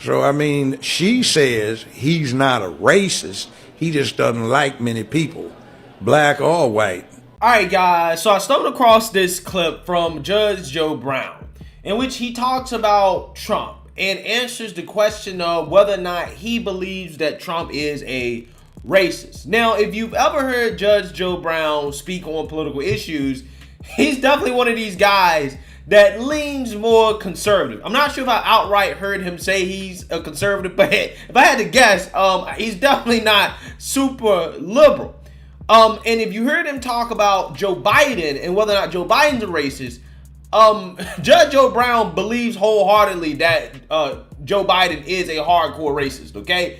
So, I mean, she says he's not a racist. He just doesn't like many people, black or white. All right, guys. So I stumbled across this clip from Judge Joe Brown in which he talks about Trump and answers the question of whether or not he believes that Trump is a racist. Now, if you've ever heard Judge Joe Brown speak on political issues, he's definitely one of these guys that leans more conservative. I'm not sure if I outright heard him say he's a conservative, but if I had to guess, he's definitely not super liberal. And if you heard him talk about Joe Biden and whether or not Joe Biden's a racist, Judge Joe Brown believes wholeheartedly that Joe Biden is a hardcore racist, okay?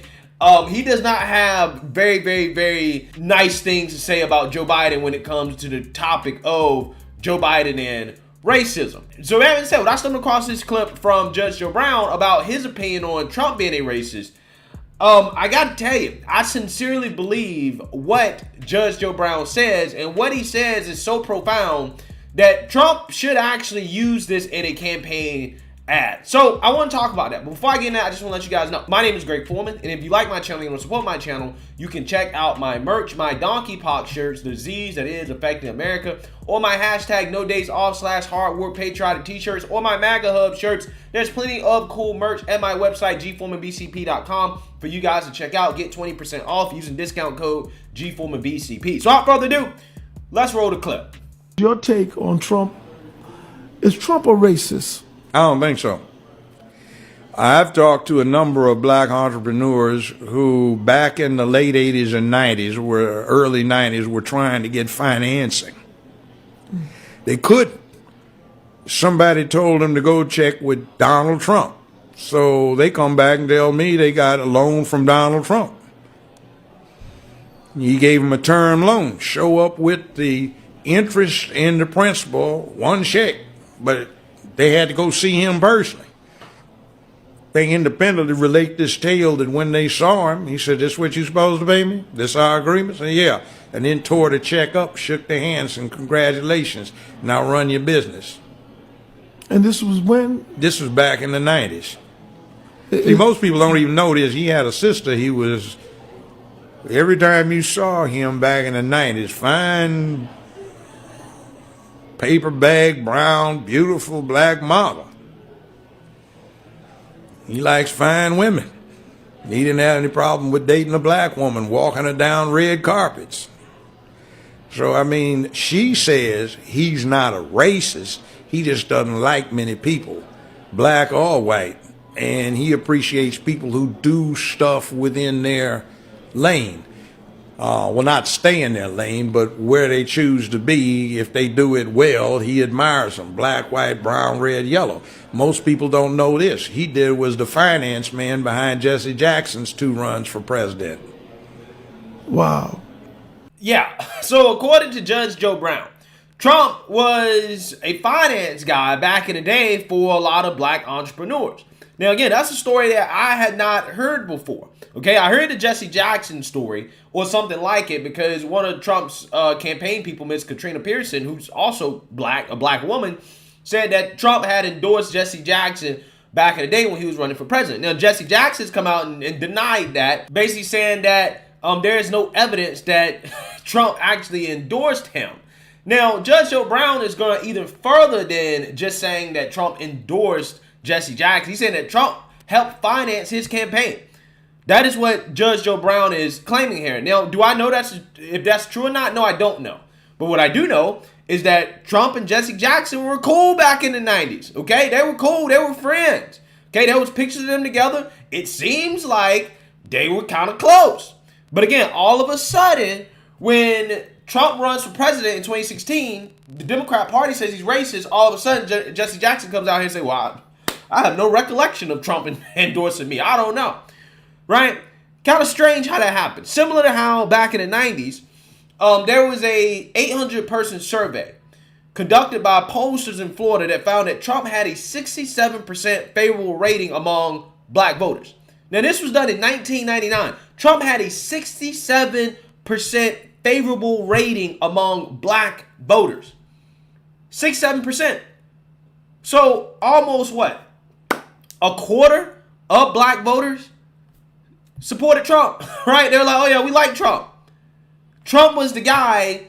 He does not have very, very, very nice things to say about Joe Biden when it comes to the topic of Joe Biden and racism. So that being said, when I stumbled across this clip from Judge Joe Brown about his opinion on Trump being a racist, I got to tell you, I sincerely believe what Judge Joe Brown says, and what he says is so profound that Trump should actually use this in a campaign ad. So I want to talk about that. But before I get into that, I just want to let you guys know, my name is Greg Foreman, and if you like my channel, you want to support my channel, you can check out my merch, my donkey pox shirts, the Z's that is affecting America, or my hashtag no days off / hard work patriotic t-shirts, or my MAGA hub shirts. There's plenty of cool merch at my website, gforemanbcp.com, for you guys to check out. Get 20% off using discount code gforemanbcp. So without further ado, let's roll the clip. Your take on Trump, is Trump a racist? I don't think so. I've talked to a number of black entrepreneurs who back in the late 80s and 90s, early 90s, were trying to get financing. They couldn't. Somebody told them to go check with Donald Trump. So they come back and tell me they got a loan from Donald Trump. He gave them a term loan. Show up with the interest and the principal, one check. But they had to go see him personally. They independently relate this tale that when they saw him, he said, "This is what you supposed to pay me? This our agreement?" I said, "Yeah." And then tore the check up, shook their hands, and congratulations. Now run your business. And this was when? This was back in the 90s. See, most people don't even know this. He had a sister. He was, every time you saw him back in the 90s, fine paper bag, brown, beautiful black model. He likes fine women. He didn't have any problem with dating a black woman, walking her down red carpets. So, I mean, she says he's not a racist. He just doesn't like many people, black or white. And he appreciates people who do stuff within their lane. Well, not stay in their lane, but where they choose to be. If they do it well, he admires them. Black, white, brown, red, yellow. Most people don't know this. He was the finance man behind Jesse Jackson's 2 runs for president. Wow. Yeah, so according to Judge Joe Brown, Trump was a finance guy back in the day for a lot of black entrepreneurs. Now, again, that's a story that I had not heard before. Okay, I heard the Jesse Jackson story or something like it because one of Trump's campaign people, Ms. Katrina Pearson, who's also a black woman, said that Trump had endorsed Jesse Jackson back in the day when he was running for president. Now, Jesse Jackson's come out and denied that, basically saying that there is no evidence that Trump actually endorsed him. Now, Judge Joe Brown is going even further than just saying that Trump endorsed Jesse Jackson. He's saying that Trump helped finance his campaign. That is what Judge Joe Brown is claiming here. Now, do I know if that's true or not? No, I don't know. But what I do know is that Trump and Jesse Jackson were cool back in the 90s. Okay, they were cool. They were friends. Okay, there was pictures of them together. It seems like they were kind of close. But again, all of a sudden, when Trump runs for president in 2016, the Democrat Party says he's racist. All of a sudden, Jesse Jackson comes out here and says, "Well, I have no recollection of Trump endorsing me. I don't know." Right? Kind of strange how that happened. Similar to how back in the 90s, there was a 800-person survey conducted by pollsters in Florida that found that Trump had a 67% favorable rating among black voters. Now, this was done in 1999. Trump had a 67% favorable rating among black voters. 67%. So almost what? A quarter of black voters supported Trump, right? They were like, oh yeah, we like Trump. Trump was the guy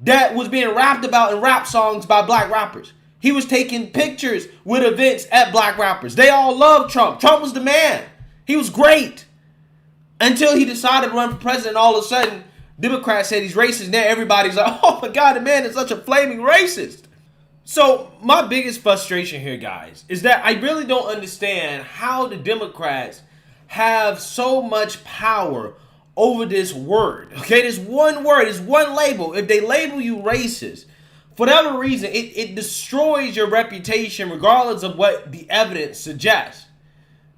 that was being rapped about in rap songs by black rappers. He was taking pictures with events at black rappers. They all loved Trump. Trump was the man. He was great. Until he decided to run for president, all of a sudden, Democrats said he's racist. Now everybody's like, oh my God, the man is such a flaming racist. So my biggest frustration here, guys, is that I really don't understand how the Democrats have so much power over this word. Okay, this one word, this one label. If they label you racist, for whatever reason, it destroys your reputation regardless of what the evidence suggests.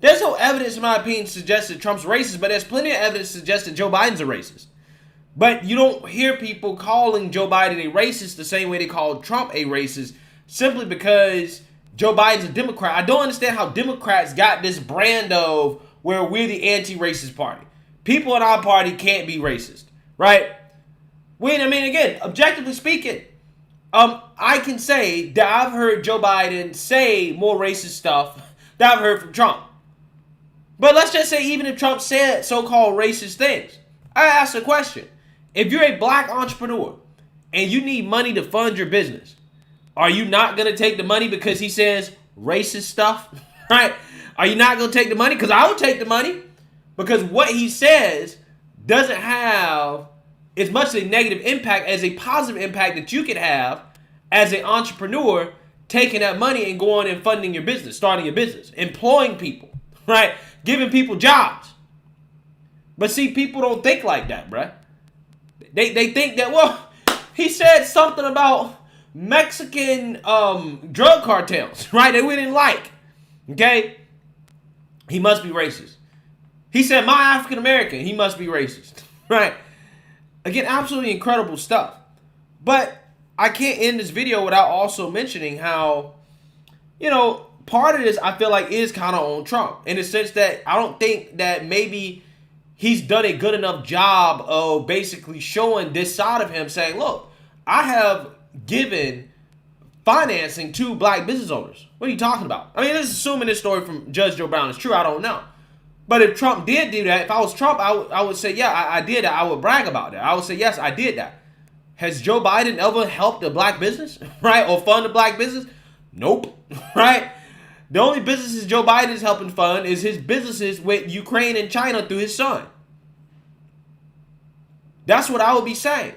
There's no evidence, in my opinion, to suggest that Trump's racist, but there's plenty of evidence to suggest that Joe Biden's a racist. But you don't hear people calling Joe Biden a racist the same way they called Trump a racist, simply because Joe Biden's a Democrat. I don't understand how Democrats got this brand of where we're the anti-racist party. People in our party can't be racist, right? Again, objectively speaking, I can say that I've heard Joe Biden say more racist stuff than I've heard from Trump. But let's just say even if Trump said so-called racist things, I ask a question. If you're a black entrepreneur and you need money to fund your business, are you not going to take the money because he says racist stuff? Right? Are you not going to take the money? Because I would take the money. Because what he says doesn't have as much of a negative impact as a positive impact that you could have as an entrepreneur taking that money and going and funding your business, starting your business, employing people, right? Giving people jobs. But see, people don't think like that, bruh. They think that, well, he said something about Mexican drug cartels, right? That we didn't like. Okay? He must be racist. He said, my African American, he must be racist. Right? Again, absolutely incredible stuff. But I can't end this video without also mentioning how, part of this I feel like is kind of on Trump. In the sense that I don't think that maybe he's done a good enough job of basically showing this side of him, saying, look, I have given financing to black business owners. What are you talking about? I mean, let's assuming this story from Judge Joe Brown is true. I don't know. But if Trump did do that, if I was Trump, I would say, yeah, I did that. I would brag about that. I would say, yes, I did that. Has Joe Biden ever helped a black business, right? Or fund a black business? Nope, right? The only businesses Joe Biden is helping fund is his businesses with Ukraine and China through his son. That's what I would be saying.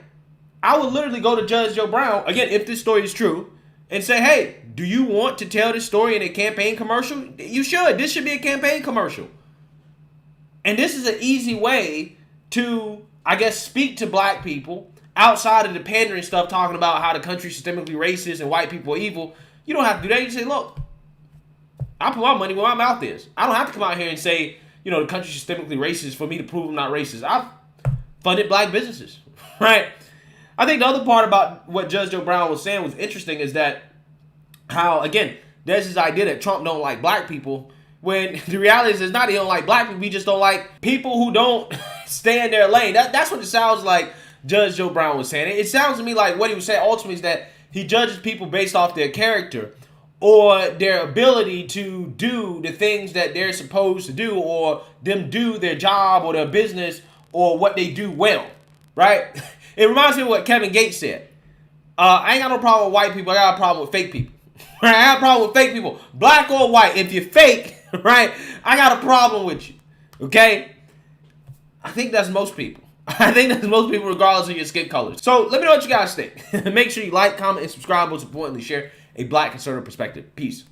I would literally go to Judge Joe Brown, again, if this story is true, and say, hey, do you want to tell this story in a campaign commercial? You should. This should be a campaign commercial. And this is an easy way to, I guess, speak to black people outside of the pandering stuff, talking about how the country's systemically racist and white people are evil. You don't have to do that. You say, look, I put my money where my mouth is. I don't have to come out here and say, the country's systemically racist for me to prove I'm not racist. I've funded black businesses, right? I think the other part about what Judge Joe Brown was saying was interesting is that how, again, there's this idea that Trump don't like black people, when the reality is it's not he don't like black people, he just don't like people who don't stay in their lane. That's what it sounds like Judge Joe Brown was saying. It sounds to me like what he was saying ultimately is that he judges people based off their character or their ability to do the things that they're supposed to do, or them do their job or their business or what they do well, right? It reminds me of what Kevin Gates said. I ain't got no problem with white people. I got a problem with fake people. Right? I got a problem with fake people. Black or white. If you're fake, right, I got a problem with you. Okay? I think that's most people. I think that's most people regardless of your skin color. So let me know what you guys think. Make sure you like, comment, and subscribe. Most importantly, share a black conservative perspective. Peace.